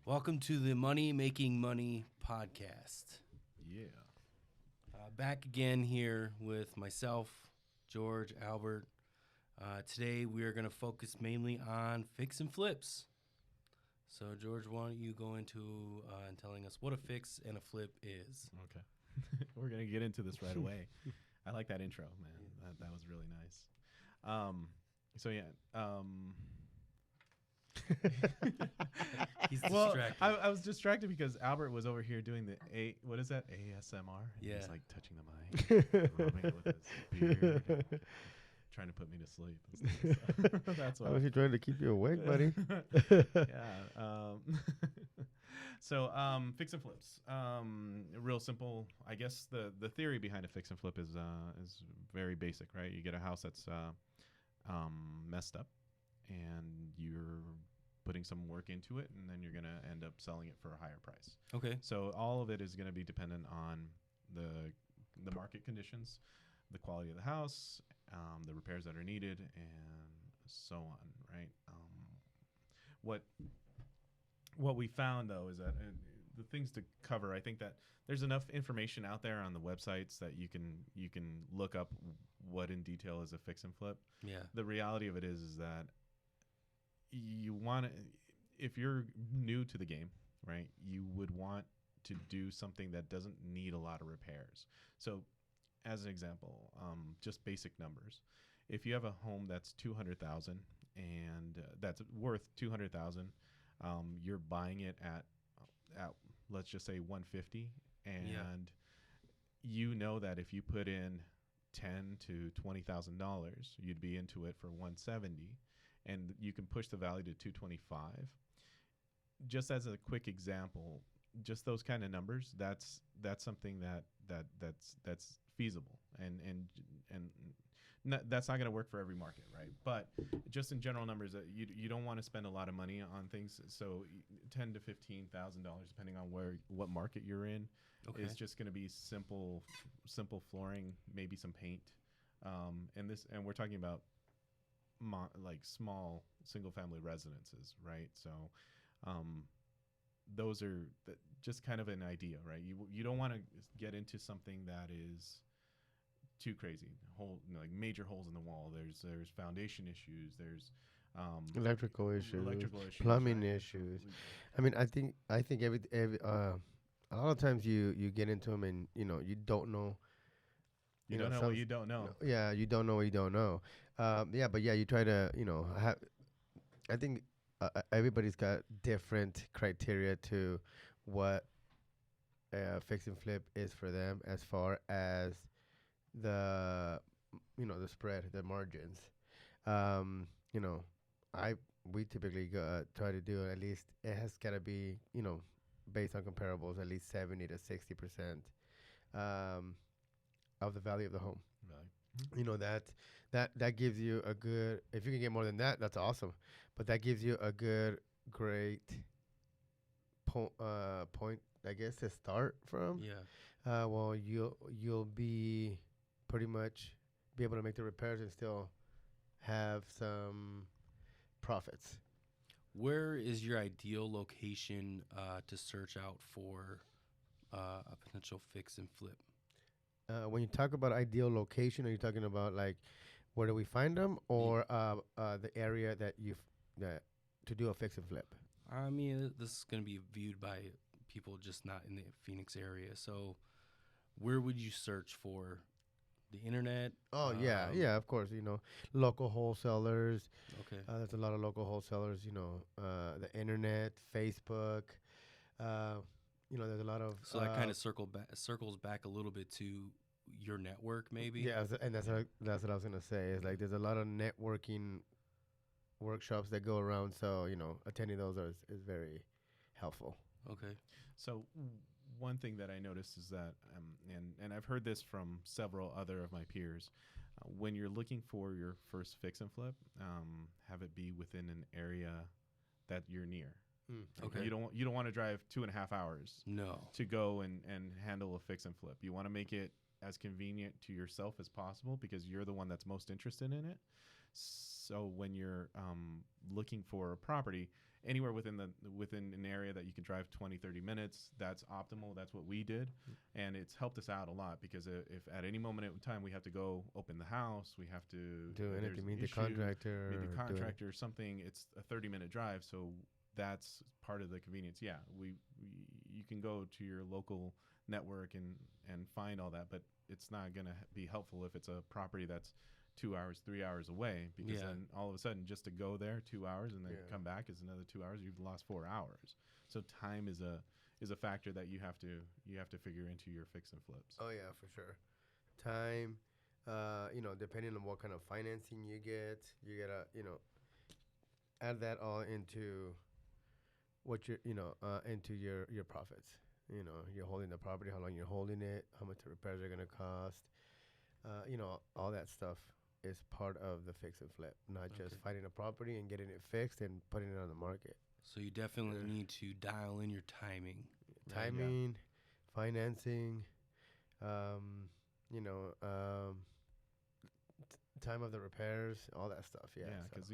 Welcome to the Money Making Money podcast. Yeah. Back again here with myself, George, Albert. Today we are going to focus mainly on fix and flips. So, George, why don't you go into telling us what a fix and a flip is? Okay. We're going to get into this right away. I like that intro, man. That was really nice. He's Well, distracted. I was distracted because Albert was over here doing the what is that? ASMR? Yeah. He's like touching the mic, rubbing it with his beard, and trying to put me to sleep. And stuff. So that's How why. was he trying to keep you awake, buddy? Yeah. Fix and flips. Real simple. I guess the theory behind a fix and flip is very basic, right? You get a house that's messed up, and you're putting some work into it, and then you're going to end up selling it for a higher price. Okay. So all of it is going to be dependent on the market conditions, the quality of the house, the repairs that are needed, and so on, right? What we found, though, is that the things to cover, I think that there's enough information out there on the websites that you can look up what in detail is a fix and flip. Yeah. The reality of it is that you want to, if you're new to the game, right, you would want to do something that doesn't need a lot of repairs. So as an example, just basic numbers. If you have a home that's $200,000 and that's worth $200,000, you're buying it at let's just say $150, and you know that if you put in $10,000 to $20,000, you'd be into it for $170, and you can push the value to $225. Just as a quick example, just those kind of numbers, that's something that's feasible, and that's not going to work for every market, right? But just in general numbers, you don't want to spend a lot of money on things. So $10,000 to $15,000, depending on what market you're in, is just going to be simple flooring, maybe some paint, and we're talking about like small single family residences, right? So those are just kind of an idea, right? You don't want to get into something that is too crazy, like major holes in the wall. There's foundation issues. There's Electrical issues, plumbing right? issues. I mean, I think every a lot of times you get into them and you don't know. You don't know what you don't know. Yeah, you don't know what you don't know. You try to have. I think everybody's got different criteria to what fix and flip is for them, as far as the the spread, the margins. We typically try to do at least, it has got to be based on comparables, at least 70 to 60% of the value of the home. Really? That gives you a good, if you can get more than that, that's awesome. But that gives you a great point, I guess, to start from. Yeah. Well, you'll be pretty much be able to make the repairs and still have some profits. Where is your ideal location to search out for a potential fix and flip? When you talk about ideal location, are you talking about like where do we find them, or the area that to do a fix and flip? I mean, this is going to be viewed by people just not in the Phoenix area. So where would you search for? The internet? Yeah, of course. Local wholesalers. Okay. There's a lot of local wholesalers. The internet, Facebook. There's a lot of. So that kind of circles back a little bit to your network, maybe. Yeah, and that's what I was gonna say. Is like there's a lot of networking workshops that go around. So attending those is very helpful. Okay. So one thing that I noticed is that, and I've heard this from several other of my peers, when you're looking for your first fix and flip, have it be within an area that you're near. Okay. You don't want to drive 2.5 hours to go and handle a fix and flip. You want to make it as convenient to yourself as possible because you're the one that's most interested in it. So when you're looking for a property, anywhere within an area that you can drive 20, 30 minutes, that's optimal. That's what we did. And it's helped us out a lot because if at any moment in time we have to go open the house, we have to do anything, meet the contractor, or something, it's a 30-minute drive. So that's part of the convenience. Yeah, you can go to your local network and find all that, but it's not going to be helpful if it's a property that's 2 hours, 3 hours away, because then all of a sudden just to go there 2 hours and then come back is another 2 hours. You've lost 4 hours. So time is a factor that you have to figure into your fix and flips. Oh yeah, for sure. Time, depending on what kind of financing you gotta, add that all into what into your profits. You're holding the property, how long you're holding it, how much the repairs are gonna cost. All that stuff is part of the fix and flip, not just finding a property and getting it fixed and putting it on the market. So you definitely need to dial in your timing. Timing, financing, time of the repairs, all that stuff. Yeah. Yeah, because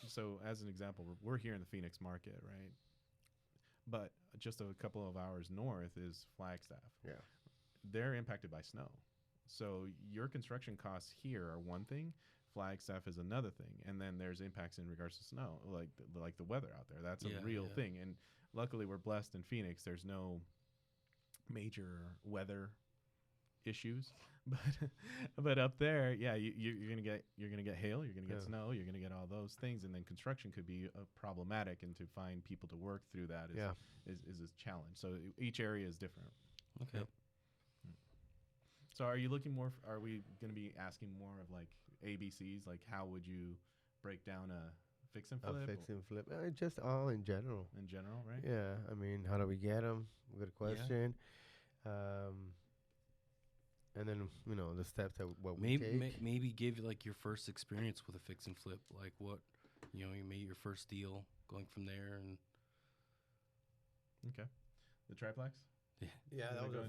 so as an example, we're here in the Phoenix market, right? But just a couple of hours north is Flagstaff. Yeah. They're impacted by snow. So your construction costs here are one thing, Flagstaff is another thing, and then there's impacts in regards to snow, like the weather out there. That's a real thing, and luckily we're blessed in Phoenix. There's no major weather issues, but up there, you're gonna get hail, you're gonna get snow, you're gonna get all those things, and then construction could be problematic, and to find people to work through that is a challenge. So each area is different. Okay. So are you looking more? Are we going to be asking more of like ABCs? Like how would you break down a fix and flip? A fix and flip. Just all in general. In general, right? Yeah. I mean, how do we get them? Good question. And then, the steps that we take. Maybe give like your first experience with a fix and flip. Like what, you made your first deal, going from there. And okay. The triplex? Yeah, that was our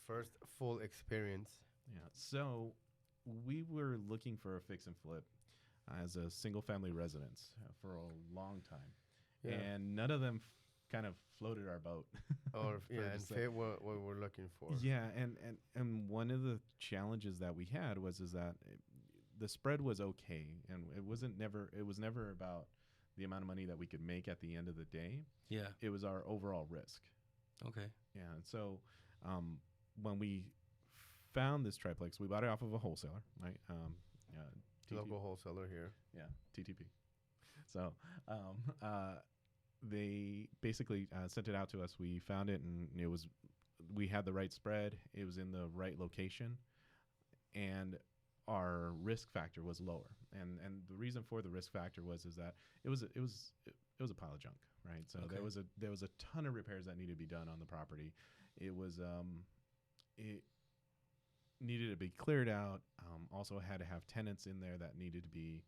first full experience. Yeah. So we were looking for a fix and flip as a single family residence for a long time. Yeah. And none of them kind of floated our boat. And fit what we're looking for. Yeah, and one of the challenges that we had was that the spread was okay, and it was never about the amount of money that we could make at the end of the day. Yeah. It was our overall risk. Okay. Yeah, and so when we found this triplex, we bought it off of a wholesaler, right? Local wholesaler here. Yeah, TTP. So they basically sent it out to us. We found it, and we had the right spread. It was in the right location, and our risk factor was lower. And the reason for the risk factor was that it was a pile of junk, right? So there was a ton of repairs that needed to be done on the property. It was it needed to be cleared out. Also had to have tenants in there that needed to be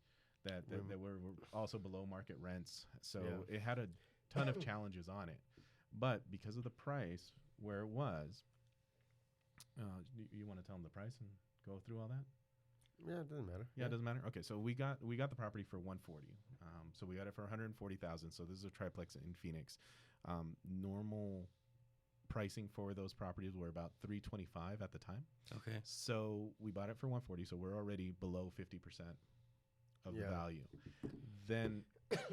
that were also below market rents. So it had a ton of challenges on it. But because of the price where it was, you want to tell them the price and go through all that? Yeah, it doesn't matter. Yeah, it doesn't matter. Okay, so we got the property for $140. So we got it for $140,000. So this is a triplex in Phoenix. Normal pricing for those properties were about $325 at the time. Okay. So we bought it for $140. So we're already below 50% of the value. Then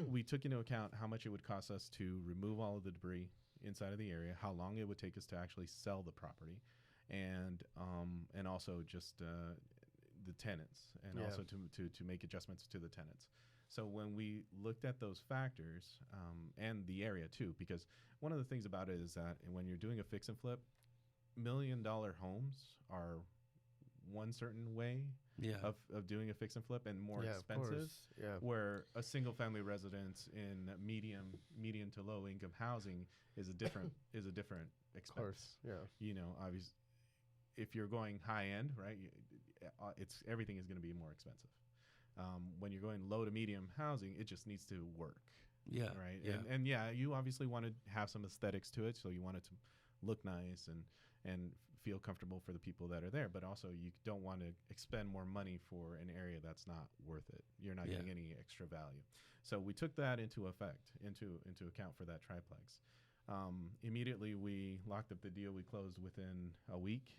we took into account how much it would cost us to remove all of the debris inside of the area, how long it would take us to actually sell the property, and also just the tenants, and also to make adjustments to the tenants. So when we looked at those factors, and the area too, because one of the things about it is that when you're doing a fix and flip, $1 million homes are one certain way of doing a fix and flip, and more expensive. Where a single family residence in medium to low income housing is a different expense. Of course, Obviously, if you're going high end, right, everything is going to be more expensive. When you're going low to medium housing, it just needs to work. Yeah. Right. Yeah. And you obviously want to have some aesthetics to it, so you want it to look nice and feel comfortable for the people that are there, but also you don't want to expend more money for an area that's not worth it. You're not getting any extra value. So we took that into account for that triplex. Immediately we locked up the deal. We closed within a week.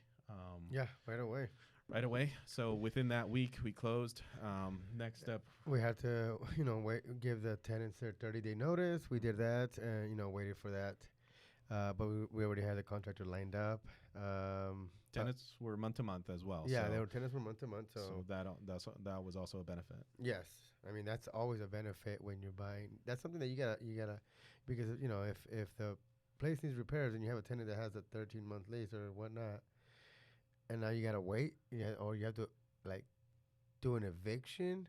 Right away. Right away. So within that week we closed. Next step, We had to, give the tenants their 30-day notice. We did that, and waited for that. But we already had the contractor lined up. tenants were month to month as well. Yeah, so, they were tenants from month to month. so that was also a benefit. Yes, I mean that's always a benefit when you're buying. That's something that you gotta because if the place needs repairs and you have a tenant that has a 13-month lease or whatnot, and now you gotta wait, or you have to like do an eviction.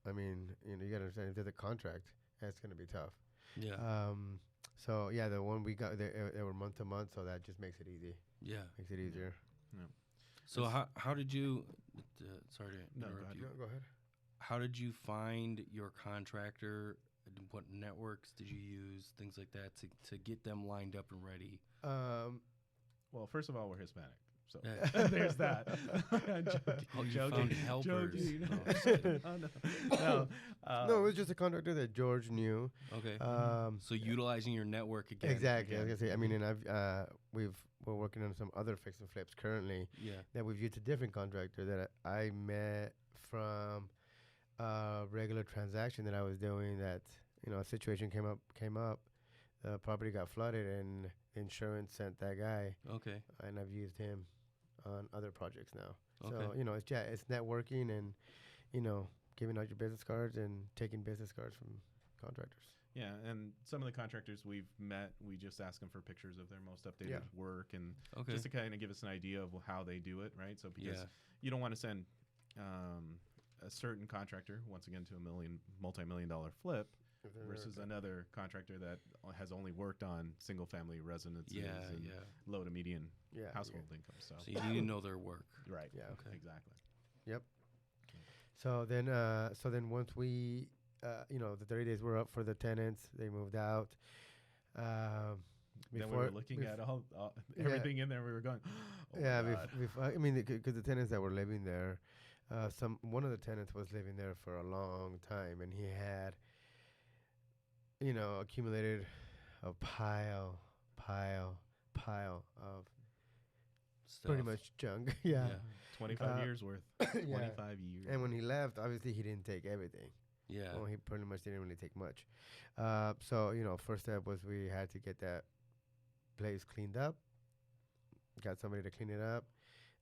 I mean, you gotta understand if there's a contract, that's gonna be tough. Yeah. So yeah, the one we got, they were month to month, so that just makes it easy. Yeah. Makes it easier. Yeah. So how did you? Sorry to No, go interrupt ahead. you. Go ahead. How did you find your contractor? What networks did you use? Things like that to get them lined up and ready. Well, first of all, we're Hispanic. So Yeah. there's that. Oh, you found helpers. Joking. No, just kidding. No, No, it was just a contractor that George knew. Okay. Mm-hmm. So utilizing your network again. Exactly. I was again. gonna say. I mean, and we're working on some other fix and flips currently Yeah. that we've used a different contractor that I met from a regular transaction that I was doing. That a situation came up, the property got flooded, and insurance sent that guy, Okay. and I've used him on other projects now. Okay. So it's networking and giving out your business cards and taking business cards from contractors. Yeah, and some of the contractors we've met, we just ask them for pictures of their most updated work, and Okay. just to kind of give us an idea of how they do it, right? So because Yeah. you don't want to send a certain contractor once again to a multi-million-dollar flip versus another contractor that has only worked on single-family residences and low to median household income. So So you need to know their work. right, Yeah. Okay. exactly. So then once we, the 30 days were up for the tenants, they moved out. Then we were looking at all everything in there. We were going, oh my God. I mean, because the tenants that were living there, one of the tenants was living there for a long time, and he had, accumulated a pile of Stuff. pretty much junk. Yeah. 25 years worth. 25 years. And when he left, obviously he didn't take everything. Yeah. Well, he pretty much didn't really take much. So, first step was we had to get that place cleaned up, got somebody to clean it up,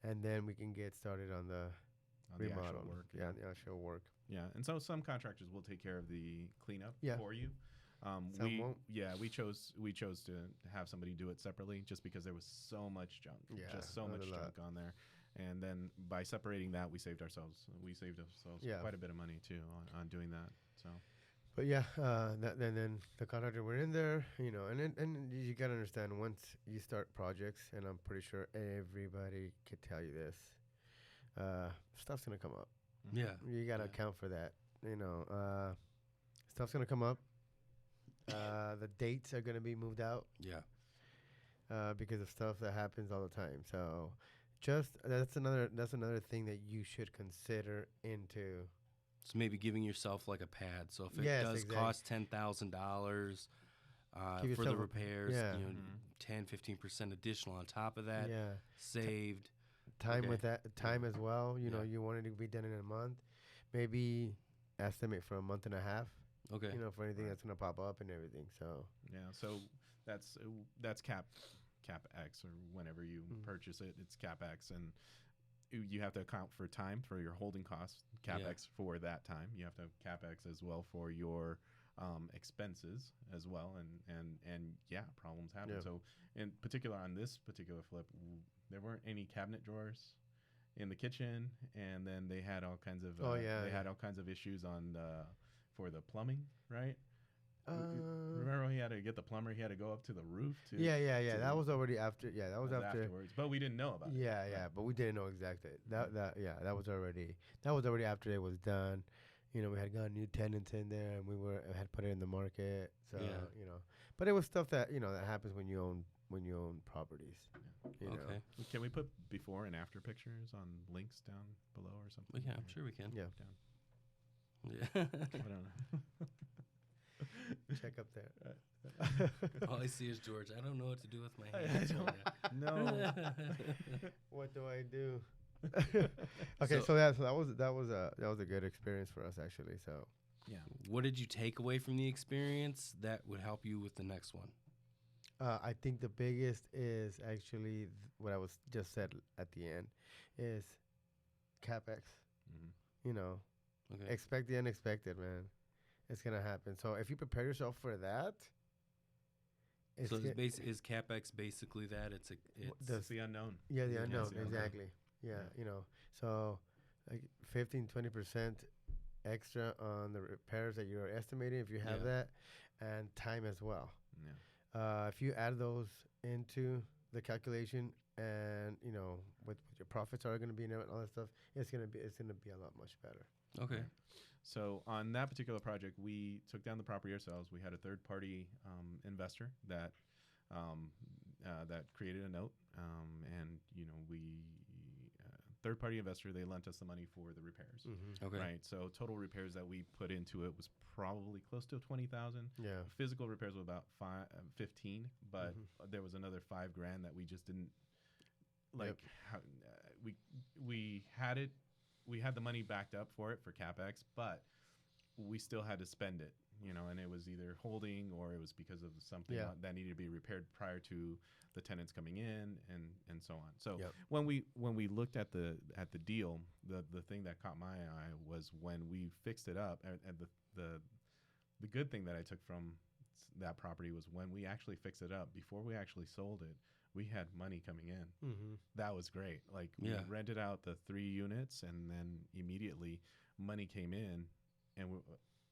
and then we can get started on the remodel. Actual work. Yeah, the actual work. Yeah, and so some contractors will take care of the cleanup for you. Some won't. Yeah, we chose to have somebody do it separately just because there was so much junk. Yeah, just so much junk on there. And then by separating that, we saved ourselves quite a bit of money too on doing that. So, but yeah, then the contractor went in there, and you gotta understand once you start projects, and I'm pretty sure everybody could tell you this, stuff's gonna come up. Yeah. You gotta account for that. Stuff's gonna come up. The dates are gonna be moved out. Yeah. Because of stuff that happens all the time. So. That's another thing that you should consider into. So maybe giving yourself like a pad. So if it does cost $10,000 for the repairs, 10-15% additional on top of that, saved. Time with that time as well. You want it to be done in a month, maybe estimate for a month and a half. Okay. For anything that's gonna pop up and everything. So so that's CapEx, or whenever you purchase it, it's CapEx, and you have to account for time for your holding costs, CapEx for that time. You have to have CapEx as well for your expenses as well, and problems happen. So in particular on this particular flip, there weren't any cabinet drawers in the kitchen, and then they had all kinds of had all kinds of issues on for the plumbing, right? Remember when he had to get the plumber? He had to go up to the roof. That was already after. Yeah, that was after. Afterwards, but we didn't know about it. Yeah, but we didn't know exactly. That was already after it was done. We had got new tenants in there, and had put it in the market. So but it was stuff that that happens when you own when you own properties. You know? Okay. Can we put before and after pictures on links down below or something? Yeah, I'm sure we can. Yeah. Down. Yeah. I don't know. Check up there. All I see is George. I don't know what to do with my I hands. don't- right now. No. What do I do? Okay, so that was a good experience for us actually. So Yeah. What did you take away from the experience that would help you with the next one? I think the biggest is actually what I was just said at the end is capex. Mm-hmm. You know, Okay. expect the unexpected, man. It's gonna happen. So if you prepare yourself for that, So ga- is CapEx basically that? It's That's the unknown. yeah, the Yeah, unknown, it's the unknown. exactly. Yeah, Yeah. you know, so like 15-20% extra on the repairs that you're estimating if you have Yeah. that, and time as well. Yeah. If you add those into the calculation, and you know what your profits are going to be and all that stuff, it's gonna be a lot much better. okay. So on that particular project, we took down the property ourselves. We had a third-party investor that that created a note, and you know third-party investor, they lent us the money for the repairs. Mm-hmm. Okay. Right. So total repairs that we put into it was probably close to 20,000. Yeah. Physical repairs were about 15, but Mhm. there was another $5,000 that we just didn't like. Yep. We had it. We had the money backed up for it for capex, but we still had to spend it. You know, and it was either holding or it was because of something Yeah. that needed to be repaired prior to the tenants coming in and so on. So Yep. when we looked at the deal, the thing that caught my eye was when we fixed it up, and the good thing that I took from that property was when we actually fixed it up, before we actually sold it, we had money coming in. Mm-hmm. That was great. Like Yeah. we rented out the 3 units, and then immediately money came in, and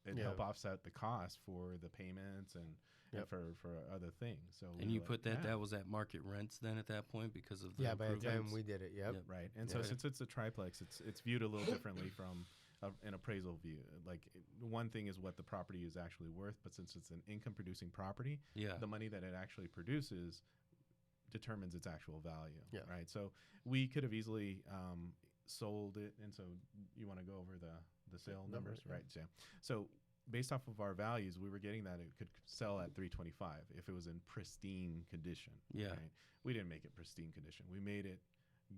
it Yeah. helped offset the cost for the payments and Yep. for other things. So we And were you like, put that yeah. was at market rents then at that point because of the Yeah, by the time improvements? we did it, yep. Yep. Right. And Yeah. so since it's a triplex, it's viewed a little differently from an appraisal view. Like one thing is what the property is actually worth, but since it's an income producing property, Yeah. the money that it actually produces determines its actual value. Yeah. Right. So we could have easily sold it. And so you want to go over the sale numbers, yeah. right? Yeah. So based off of our values, we were getting that it could sell at 325 if it was in pristine condition. Yeah. Right? We didn't make it pristine condition. We made it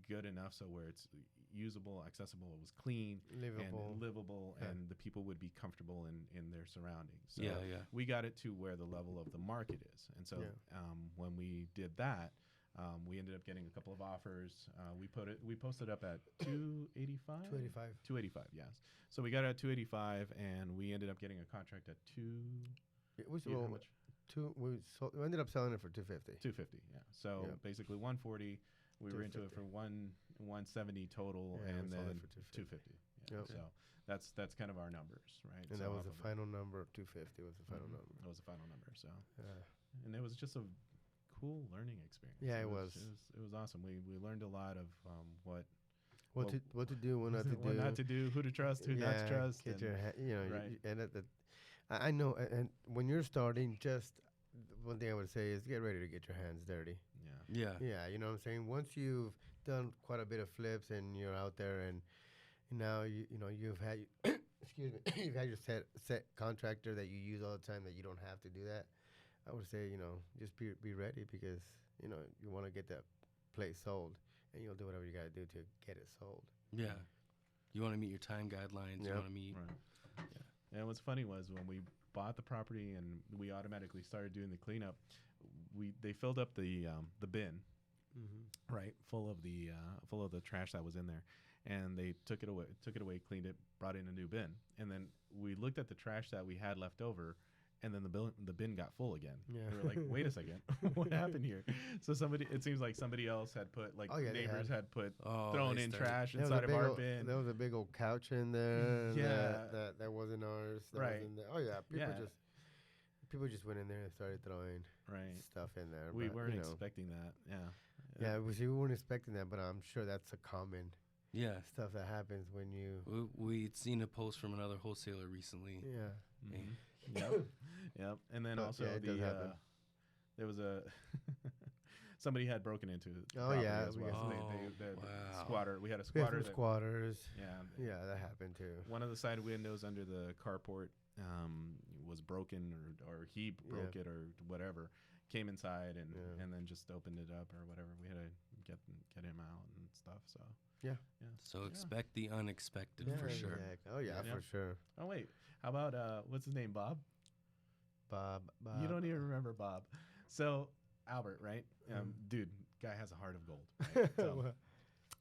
good enough so where it's usable, accessible, it was clean Livable. and livable, Yeah. and the people would be comfortable in their surroundings. So Yeah, yeah. we got it to where the level of the market is. And so Yeah. when we did that, we ended up getting a couple of offers. We posted up at 285? 285. 285, yes. So we got it at 285, and we ended up getting a contract at It was how much? we ended up selling it for 250. 250, yeah. So Yeah. basically 140. We were into it 250. for 170 total, Yeah, we and sold it then for 250. Yeah. Yep. So that's kind of our numbers, right? And so that was off the of it. final number of 250 was the final Mhm. number. That was the final number. So, Yeah. and it was just a cool learning experience. Yeah, it was. It was awesome. We learned a lot of what What to do, what not to do. what not to do, who to trust, who not to trust. Get and- your you know, right. and I know, and when you're starting, just one thing I would say is get ready to get your hands dirty. yeah. Yeah. Yeah, you know what I'm saying? Once you've done quite a bit of flips and you're out there and now you've had excuse me, you've had your set contractor that you use all the time that you don't have to do that. I would say, just be ready because, you want to get that place sold and you'll do whatever you got to do to get it sold. Yeah. You want to meet your time guidelines. You Yep. want to meet. Right. And what's funny was when we bought the property and we automatically started doing the cleanup, they filled up the bin, Mm-hmm. right, full of the trash that was in there, and they took it away, cleaned it, brought in a new bin, and then we looked at the trash that we had left over. And then the bin got full again. Yeah. We were like, wait a second, what happened here? So it seems like somebody else had put, like Oh, yeah, they neighbors had put thrown in trash There was a inside of big our old- bin. There was a big old couch in there. Yeah. That wasn't ours. That Right. was in there. Oh yeah. Yeah. People just went in there and started throwing Right. stuff in there. We but, weren't expecting that. Yeah. Yeah, we weren't expecting that, but I'm sure that's a common Yeah. stuff that happens when you. We'd seen a post from another wholesaler recently. Yeah. Mhm. Yep. Yep. And then But, also yeah, it does happen. there was a somebody had broken into the Oh, property yeah, as we well. got The wow. squatter. We had a We have squatter. some squatters. Yeah. Yeah, that happened too. One of the side windows under the carport was broken, or he broke it or whatever. Came inside and then just opened it up or whatever. We had to get him out and stuff. So Yeah. So expect the unexpected Yeah, for sure. yeah. Oh yeah, Yeah. for sure. Oh wait, how about what's his name? Bob. Bob. You don't even remember Bob. So Albert, right? Dude, guy has a heart of gold. Right? So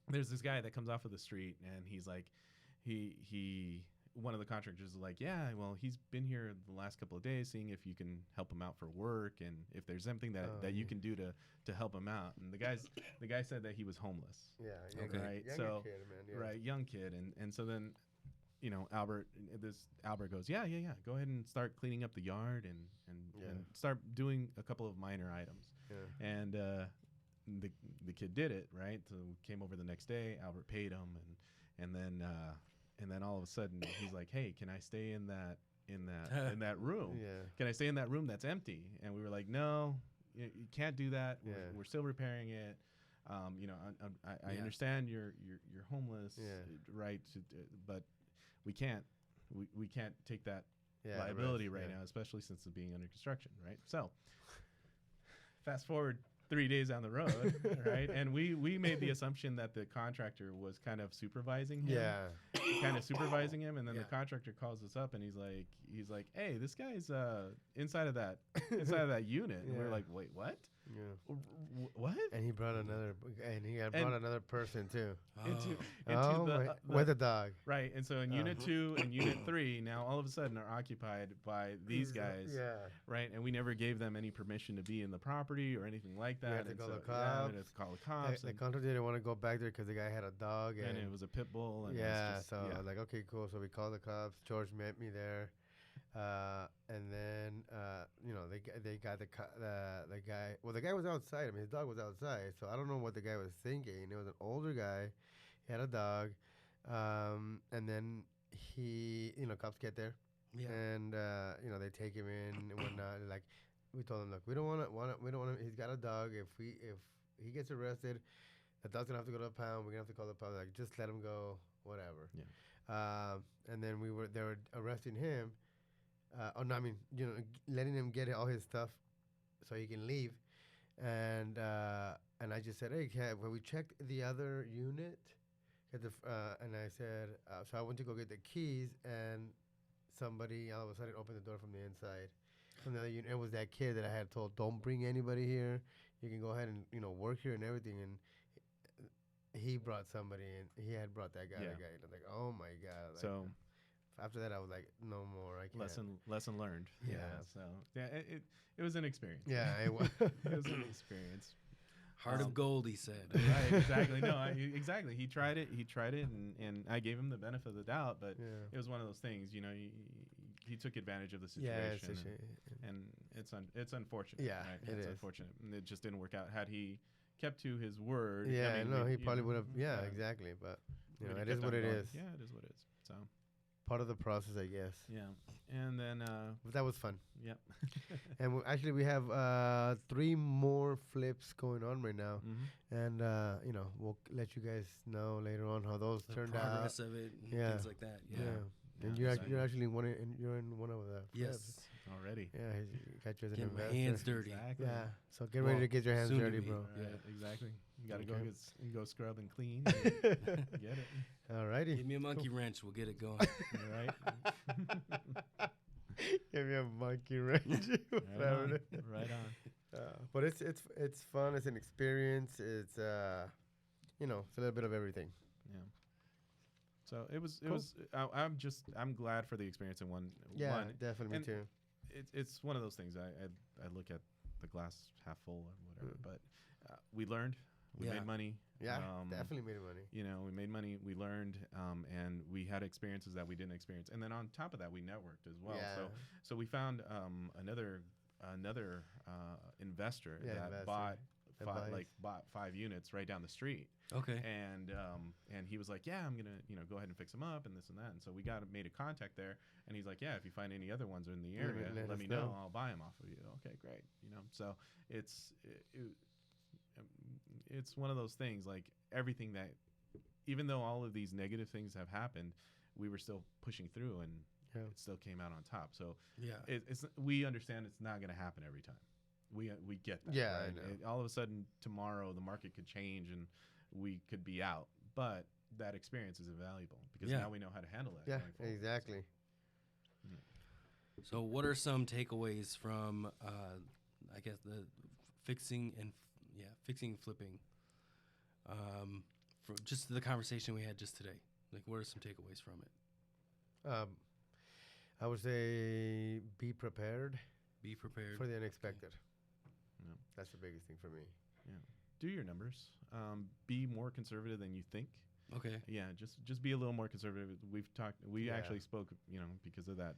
there's this guy that comes off of the street, and he's like, he one of the contractors is like, yeah, well, he's been here the last couple of days, seeing if you can help him out for work, and if there's something that you can do to help him out. And the guy said that he was homeless. Yeah. Okay. Right. Younger So kid, man, yeah. right, young kid, and so then, Albert goes, yeah, go ahead and start cleaning up the yard and start doing a couple of minor items. Yeah. And the kid did it, right? So came over the next day. Albert paid him, and then all of a sudden he's like, "Hey, can I stay in that room? Yeah. Can I stay in that room that's empty?" And we were like, "No, you can't do that. Yeah. We're still repairing it. I Yeah. understand you're homeless, right? But we can't take that liability right now, especially since it's being under construction, right? So fast forward 3 days down the road, right? And we made the assumption that the contractor was kind of supervising him. Kind of supervising him, and then the contractor calls us up and he's like, "Hey, this guy's inside of that unit." And we're like, "Wait, what?" Yeah. What? And he brought another, another person too. With a dog. Right, and so in Unit 2 and Unit 3, now all of a sudden are occupied by these guys. Yeah. Right, and we never gave them any permission to be in the property or anything like that. We had to and call so, the cops. we had to call the cops. The contractor didn't want to go back there because the guy had a dog. And it was a pit bull. And Yeah, it's just, so I was like, okay, cool. So we called the cops. George met me there. And then, they got the guy. Well, the guy was outside. I mean, his dog was outside. So I don't know what the guy was thinking. It was an older guy. He had a dog. And then cops get there. Yeah. And, they take him in and whatnot. Like, we told him, look, we don't want to, he's got a dog. If he gets arrested, the dog's going to have to go to the pound. We're going to have to call the pound. Like, just let him go, whatever. Yeah. And then they were arresting him. Letting him get all his stuff so he can leave. And I just said, hey, when we checked the other unit, and I said, so I went to go get the keys, and somebody all of a sudden opened the door from the inside. From the other unit. It was that kid that I had told, don't bring anybody here. You can go ahead and, work here and everything. And he brought somebody in. He had brought that guy. Yeah. The guy. And I'm like, oh my God. Like, So after that, I was like, no more. I can't. Lesson learned. Yeah. So yeah, it was an experience. Yeah, it was. It was an experience. Heart of gold, he said. Right, exactly. No, exactly. He tried it, and I gave him the benefit of the doubt, but it was one of those things, he took advantage of the situation, and it's unfortunate. Yeah, right? It's is. unfortunate. And it just didn't work out. Had he kept to his word, yeah, I mean, he probably would have. Yeah, exactly. But it is what it is. Yeah, it is what it is. So part of the process, I guess. yeah, and then But that was fun. yeah, And we have 3 more flips going on right now, and we'll let you guys know later on how those The turned out. progress of it, and things like that. Yeah. And Yeah, you're actually you're in one of the Yes. flips. already. Yeah, you got you as an Get my investor. hands dirty. Exactly. Yeah, so get ready to get your hands soon to dirty, be. bro. Right, Yeah. exactly. You gotta Okay. go scrub and clean. And get it. Alrighty. Give me a monkey wrench. We'll get it going. All right. Give me a monkey wrench. Whatever it is. Right on. But it's fun. It's an experience. It's it's a little bit of everything. Yeah. So it was. Cool. I'm glad for the experience in one. Yeah, one. definitely and me too. It's one of those things. I look at the glass half full or whatever. But we learned. We Yeah. made money. Yeah, definitely made money. We made money. We learned, and we had experiences that we didn't experience. And then on top of that, we networked as well. Yeah. So we found another investor that bought 5 units right down the street. Okay. And he was like, yeah, I'm gonna go ahead and fix them up and this and that. And so we made a contact there, and he's like, yeah, if you find any other ones in the area, Let let us me know. know. I'll buy them off of you. Okay, great. So it's one of those things, like everything that, even though all of these negative things have happened, we were still pushing through, and it still came out on top. So it's we understand it's not going to happen every time. We get that. Yeah, right? I know. All of a sudden tomorrow the market could change and we could be out, but that experience is invaluable because now we know how to handle that. Yeah, going forward. exactly. So what are some takeaways from, I guess, the fixing and flipping, from just the conversation we had just today? Like, what are some takeaways from it? I would say be prepared Be prepared. for the unexpected. Yeah. That's the biggest thing for me. Yeah. Do your numbers. Be more conservative than you think. Okay. Yeah, just be a little more conservative. We Yeah. actually spoke, because of that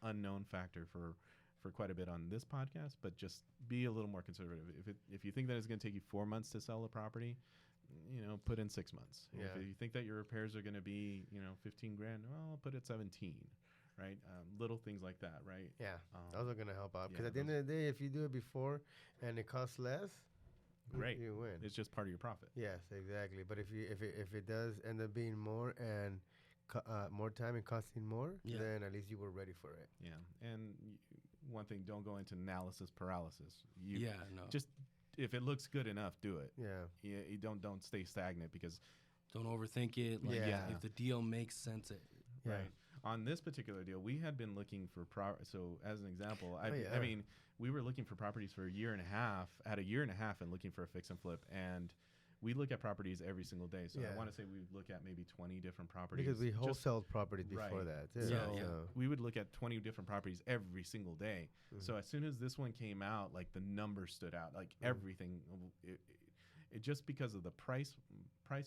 unknown factor for quite a bit on this podcast, but just be a little more conservative. If you think that it's going to take you 4 months to sell a property, put in 6 months. Yeah. If you think that your repairs are going to be, 15 grand, well, put it 17, right? Little things like that, right? Yeah, those are gonna help out because yeah, at the end of the day, if you do it before and it costs less, Great. you win. It's just part of your profit. Yes, exactly. But if it does end up being more and more time and costing more, then at least you were ready for it. Yeah, and one thing, don't go into analysis paralysis. No. Just if it looks good enough, do it. Yeah. You don't stay stagnant because Don't overthink it. Like, Yeah. if the deal makes sense, Yeah. right. On this particular deal, we had been looking for so as an example, I yeah. mean, we were looking for properties for a year and a half, and looking for a fix and flip, and we look at properties every single day. So I Yeah. want to say we look at maybe 20 different properties. Because we just- wholesaled properties before Right. that. Too. Yeah, So, we would look at 20 different properties every single day. So as soon as this one came out, like the numbers stood out, like everything. It just because of the price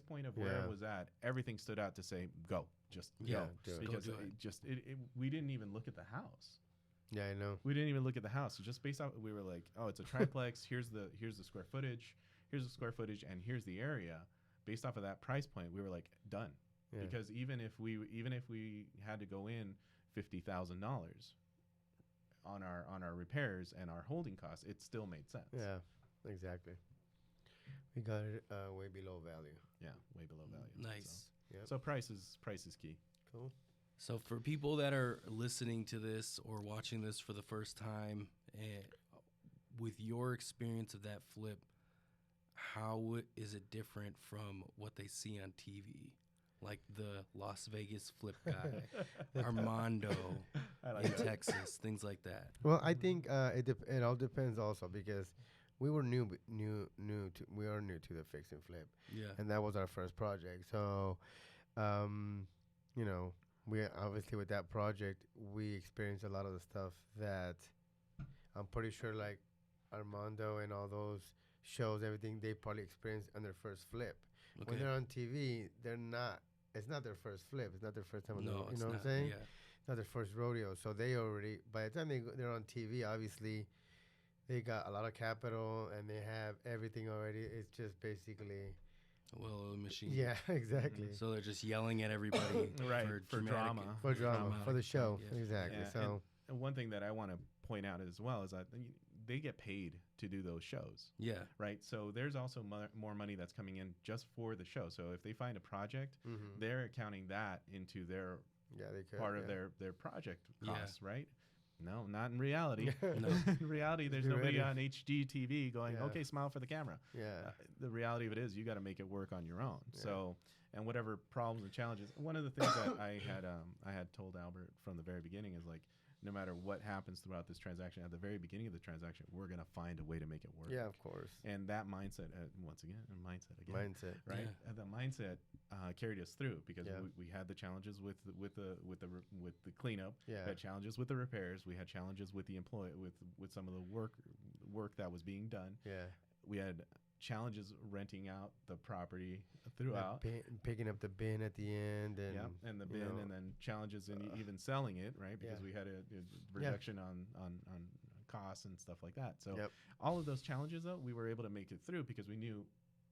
point of where it was at, everything stood out to say go, just Yeah, go, do it. because Go do we didn't even look at the house. yeah, I know. We didn't even look at the house. So just based off, we were like, oh, it's a triplex. here's the square footage. Here's the square footage, and here's the area. Based off of that price point, we were like done. Yeah. Because even if we had to go in $50,000 on our repairs and our holding costs, it still made sense. Yeah, exactly. We got it way below value. Yeah, way below value. nice. So price is key. Cool. So for people that are listening to this or watching this for the first time, with your experience of that flip, how is it different from what they see on TV? Like the Las Vegas flip guy, Armando in Texas, things like that. Well, I think it all depends also because we were new to the fix and flip, and that was our first project. So, we obviously with that project we experienced a lot of the stuff that I'm pretty sure like Armando and all those shows, everything they probably experienced on their first flip. Okay. When they're on TV, they're not. It's not their first flip. It's not their first time. No, you know what I'm saying? It's not their first rodeo. So they already, by the time they're on TV, obviously, they got a lot of capital and they have everything already. It's just basically a well-oiled machine. Yeah, exactly. So they're just yelling at everybody Right, for drama. For drama, for the show. Yeah. Exactly. Yeah, So and one thing that I want to point out as well is that they get paid to do those shows. Yeah. Right. So there's also more money that's coming in just for the show. So if they find a project, they're accounting that into their they could, part of their project costs, right? No, not in reality. No. In reality, there's Be nobody ready. on HGTV going, Yeah. okay, smile for the camera. Yeah. The reality of it is you got to make it work on your own. Yeah. So, and whatever problems and challenges, one of the things that I had told Albert from the very beginning is like, no matter what happens throughout this transaction, at the very beginning of the transaction, we're going to find a way to make it work. Yeah, of course. And that mindset, once again, Mindset. right? Yeah. The mindset carried us through because Yeah. we had the challenges with the cleanup. Yeah. We had challenges with the repairs. We had challenges with the employee with some of the work that was being done. Yeah. We had challenges renting out the property throughout. Picking up the bin at the end, and and the you bin, know, and then challenges in even selling it, right? Because Yeah. we had a reduction on costs and stuff like that. So Yep. all of those challenges, though, we were able to make it through because we knew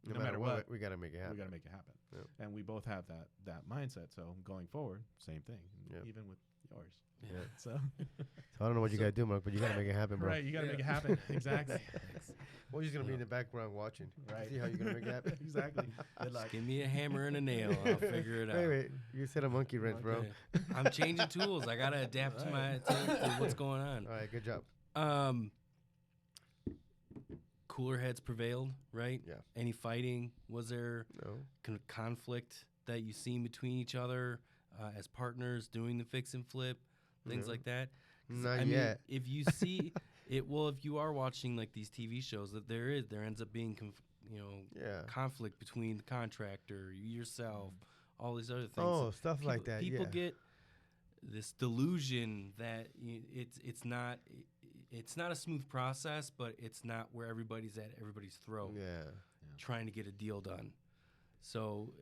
no matter what, we got to make it happen. we got to make it happen. Yep. And we both have that mindset. So going forward, same thing. Yep. Even yours. Yeah. So So I don't know what you gotta do, Mark, but you gotta make it happen, bro. right, you got to Yeah. make it happen. Exactly. We're just gonna be Yeah. in the background watching. Right. See how you're gonna make it happen. Exactly. Good luck. Just give me a hammer and a nail. I'll figure it out. Wait, you said a monkey wrench, bro. Okay. I'm changing tools. I gotta adapt to to what's going on. All right, good job. Cooler heads prevailed, right? Yeah. Any fighting? Was there No. conflict that you seen between each other as partners doing the fix and flip, things No. like that? 'Cause, Not I mean, yet. if you see it, well, if you are watching like these TV shows, that there ends up being Yeah. conflict between the contractor, yourself, all these other things. Oh, stuff like that. People yeah. get this delusion that it's not a smooth process, but it's not where everybody's at everybody's throat Yeah. trying to get a deal done. So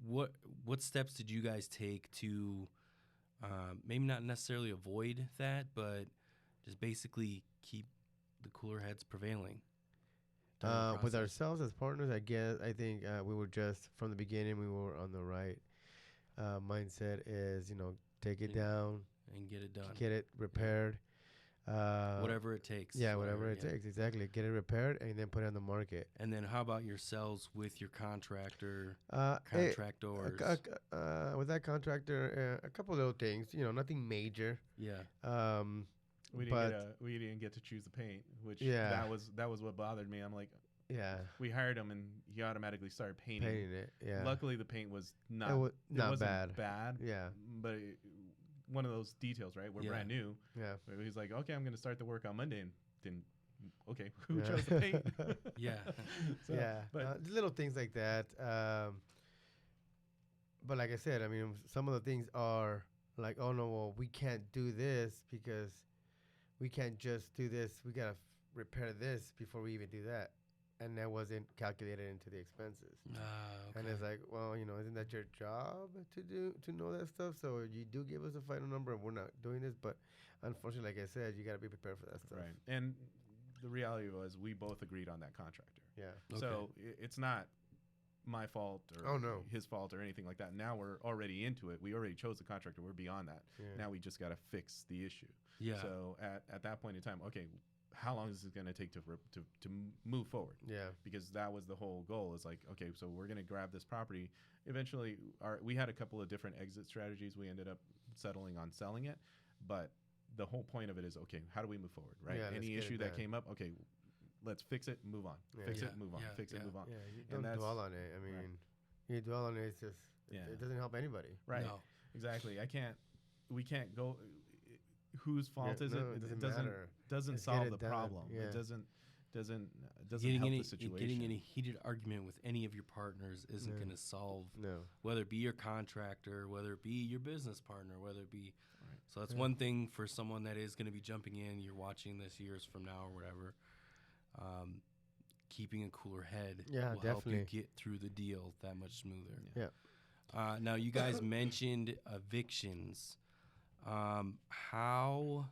what steps did you guys take to maybe not necessarily avoid that, but just basically keep the cooler heads prevailing? during the With process? ourselves as partners, I think we were just from the beginning. We were on the right mindset. Is take it And down, and get it done. get it repaired. Whatever it takes. Yeah, whatever it yeah. takes. Exactly. Get it repaired and then put it on the market. And then how about yourselves with your contractor, Eh, contractors? with that contractor, a couple little things. Nothing major. Yeah. We didn't get to choose the paint, which Yeah. that was what bothered me. I'm like, Yeah. we hired him and he automatically started painting. Painting it. Yeah. Luckily, the paint was not It not wasn't bad. Yeah. but one of those details, right? We're Yeah. brand new. Yeah. But he's like, okay, I'm going to start the work on Monday, and then, okay, who Yeah. chose the paint? Yeah. So, Yeah, but little things like that. But like I said, I mean, some of the things are like, oh no, well, we can't do this because we can't just do this. We gotta repair this before we even do that, and that wasn't calculated into the expenses. Okay. And it's like, well, isn't that your job to know that stuff? So you do give us a final number, and we're not doing this. But unfortunately, like I said, you gotta be prepared for that stuff. right. And the reality was we both agreed on that contractor. Yeah. Okay. So it's not my fault or Oh, no. his fault or anything like that. Now we're already into it. We already chose the contractor. We're beyond that. Yeah. Now we just got to fix the issue. Yeah. So at that point in time, okay, how long is it going to take to move forward? Yeah. Because that was the whole goal. Is like, okay, so we're going to grab this property. Eventually, we had a couple of different exit strategies. We ended up settling on selling it, but the whole point of it is, okay, how do we move forward, right? Yeah, let's Any get it issue that done. came up, okay, let's fix it, move on. Yeah. Fix Yeah, it, move on. yeah, Fix it, yeah. move on. Yeah, you And don't that's- dwell on it. I mean, you dwell on it, it's just Yeah. it doesn't help anybody. Right. No. Exactly. We can't go. Whose fault Yeah, is no, it? it doesn't matter. Doesn't Just get solve it the done. problem. Yeah. It doesn't Getting help in the situation. getting in a heated argument with any of your partners isn't No. going to solve, No. whether it be your contractor, whether it be your business partner, whether it be. Right. So that's Yeah. one thing for someone that is going to be jumping in. You're watching this years from now or whatever. Keeping a cooler head Yeah, will help you definitely. get through the deal that much smoother. Yeah. Now you guys mentioned evictions. How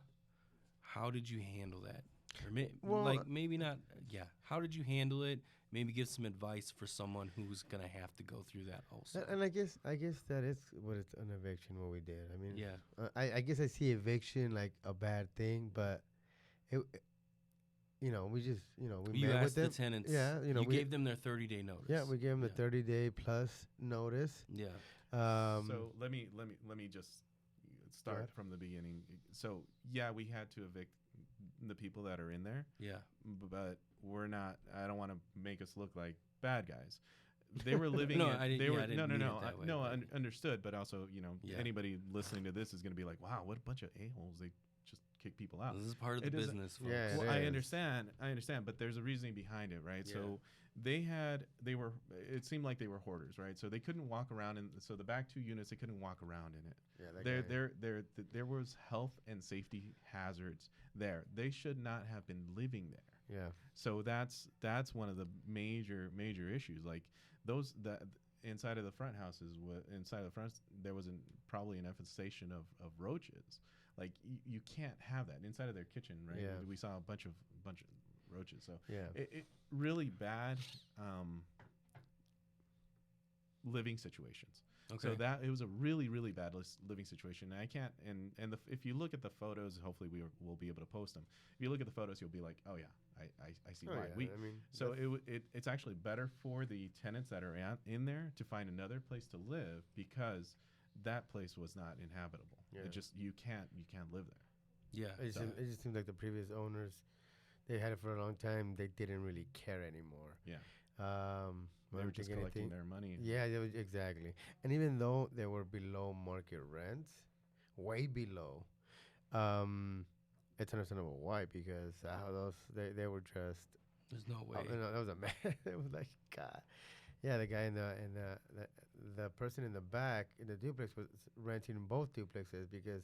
did you handle that? Or Well, maybe not. Yeah. How did you handle it? Maybe give some advice for someone who's gonna have to go through that also. And I guess that is what it's an eviction what we did. I mean, Yeah. I guess I see eviction like a bad thing, but we just we You met with asked the them. tenants. Yeah, you we gave them their 30-day notice. Yeah, we gave them the Yeah. 30-day plus notice. Yeah. So let me just start ahead. from the beginning. So yeah, we had to evict the people that are in there, Yeah. but we're not. I don't want to make us look like bad guys. They were living. No, in, I didn't- they yeah, were I didn't mean it that way, but- understood. But also, Yeah. anybody listening to this is going to be like, wow, what a bunch of a-holes. They just kick people out. This is part of It the doesn't- business, folks. Yeah, Well, it I is. understand, but there's a reasoning behind it, right? Yeah. So it seemed like they were hoarders, right? So they couldn't walk around so the back 2 units, they couldn't walk around in it. Yeah, that guy. There was health and safety hazards there. They should not have been living there. Yeah. So that's one of the major issues. Like that inside of the front houses, there was probably an infestation of roaches. Like you can't have that inside of their kitchen, right? Yeah. We saw a bunch of roaches. So Yeah. it really bad. living situations. Okay. So that it was a really, really bad living situation. And I can't. If you look at the photos, hopefully we'll be able to post them. If you look at the photos, you'll be like, oh yeah, I see Oh, why. yeah, I mean, So it's actually better for the tenants that are in there to find another place to live because that place was not inhabitable. Yeah. It just you can't live there. Yeah. it just seemed like the previous owners, they had it for a long time. They didn't really care anymore. Yeah. I They don't were just think collecting anything- their money. Yeah, they was, exactly. And even though they were below market rents, way below, it's understandable why, because those they were just There's no way. no, that was a mess. It was like God. Yeah, the guy in the person in the back in the duplex was renting both duplexes because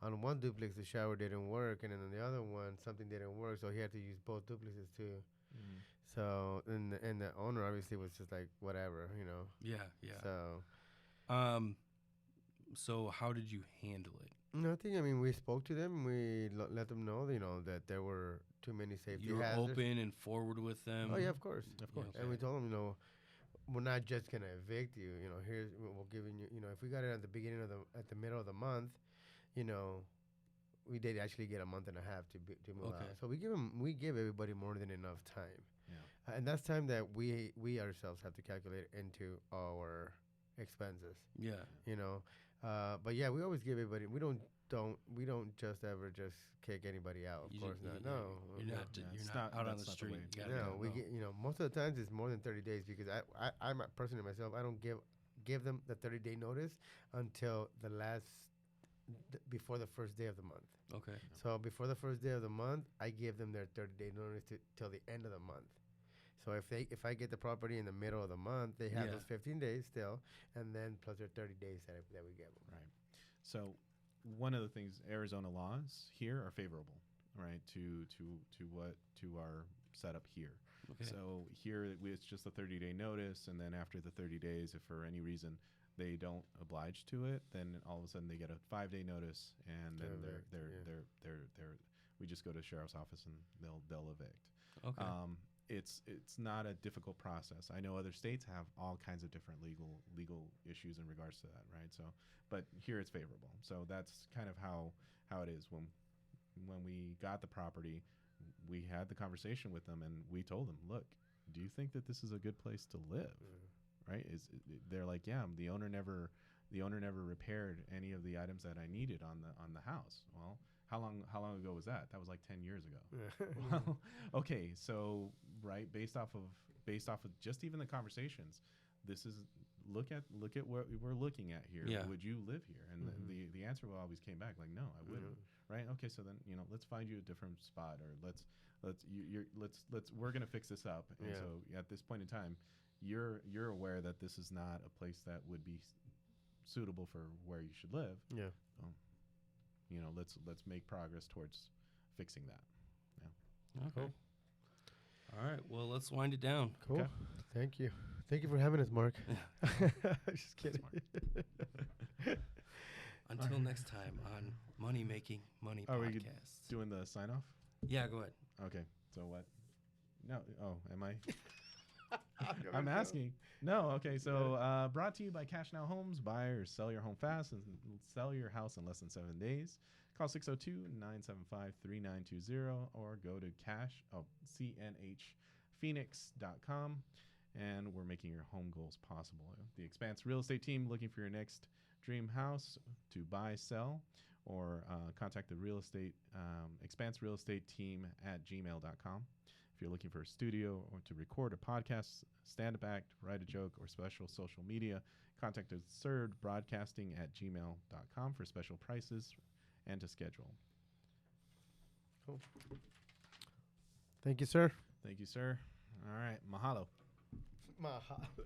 on one duplex the shower didn't work, and then on the other one something didn't work, so he had to use both duplexes too. Mm. So and the owner obviously was just like whatever, you know. Yeah. Yeah. So So how did you handle it? nothing. I mean, we spoke to them. We let them know, you know, that there were too many safety You were hazards. open and forward with them. Oh yeah, of course, Of course. And we told them, you know, we're not just gonna evict you. You know, here's we're giving you. You know, if we got it at the beginning of at the middle of the month, you know, we did actually get a month and a half to move Okay. out. So we give everybody more than enough time. Yeah. And that's time that we ourselves have to calculate into our expenses. Yeah. You know, but yeah, we always give everybody. We don't just ever just kick anybody out. Of You course didn't- not. you- No, You're no. not. Yeah, You're it's not not- out on that's the not the way. street. You gotta No, go. we get, you know, most of the times it's more than 30 days because I'm personally myself, I don't give them the 30-day notice until the before the first day of the month. Okay. So before the first day of the month, I give them their 30-day notice till the end of the month. So if I get the property in the middle of the month, they have Yeah. those 15 days still, and then plus their 30 days that we give them. Right. So one of the things Arizona laws here are favorable, right, to our setup here. Okay. So here it's just a 30-day notice, and then after the 30 days, if for any reason they don't oblige to it, then all of a sudden they get a 5-day notice, and then they're we just go to the sheriff's office and they'll evict. Okay. It's not a difficult process. I know other states have all kinds of different legal issues in regards to that, right? So, but here it's favorable. So that's kind of how it is. When we got the property, we had the conversation with them, and we told them, look, do you think that this is a good place to live? Right? They're like, yeah, the owner never repaired any of the items that I needed on the house. Well, how long ago was that? That was like 10 years ago. Well, okay, so right, based off of just even the conversations, this is look at what we're looking at here. Yeah. Would you live here? And Mhm. the answer always came back like, no, I wouldn't. Right? Okay, so then let's find you a different spot, or let's we're gonna fix this up. And Yeah. so at this point in time, you're aware that this is not a place that would be suitable for where you should live. Yeah. Let's make progress towards fixing that. Okay. Cool. All right. Well, let's wind it down. Cool. Okay. Thank you for having us, Mark. Just kidding. Until next time on Money Making Money Are we Podcasts. Doing the sign off? Yeah, go ahead. Okay. So what? No. Oh, am I? I'm asking. No. Okay. So brought to you by Cash Now Homes. Buy or sell your home fast and sell your house in less than 7 days. Call 602-975-3920 or go to cnhphoenix.com. And we're making your home goals possible. The Expanse Real Estate Team, looking for your next dream house to buy, sell, or contact the Expanse Real Estate Team at gmail.com. If you're looking for a studio or to record a podcast, stand-up act, write a joke, or special social media, contact Absurd Broadcasting at gmail.com for special prices and to schedule. Cool. Thank you, sir. Thank you, sir. All right. Mahalo. Mahalo.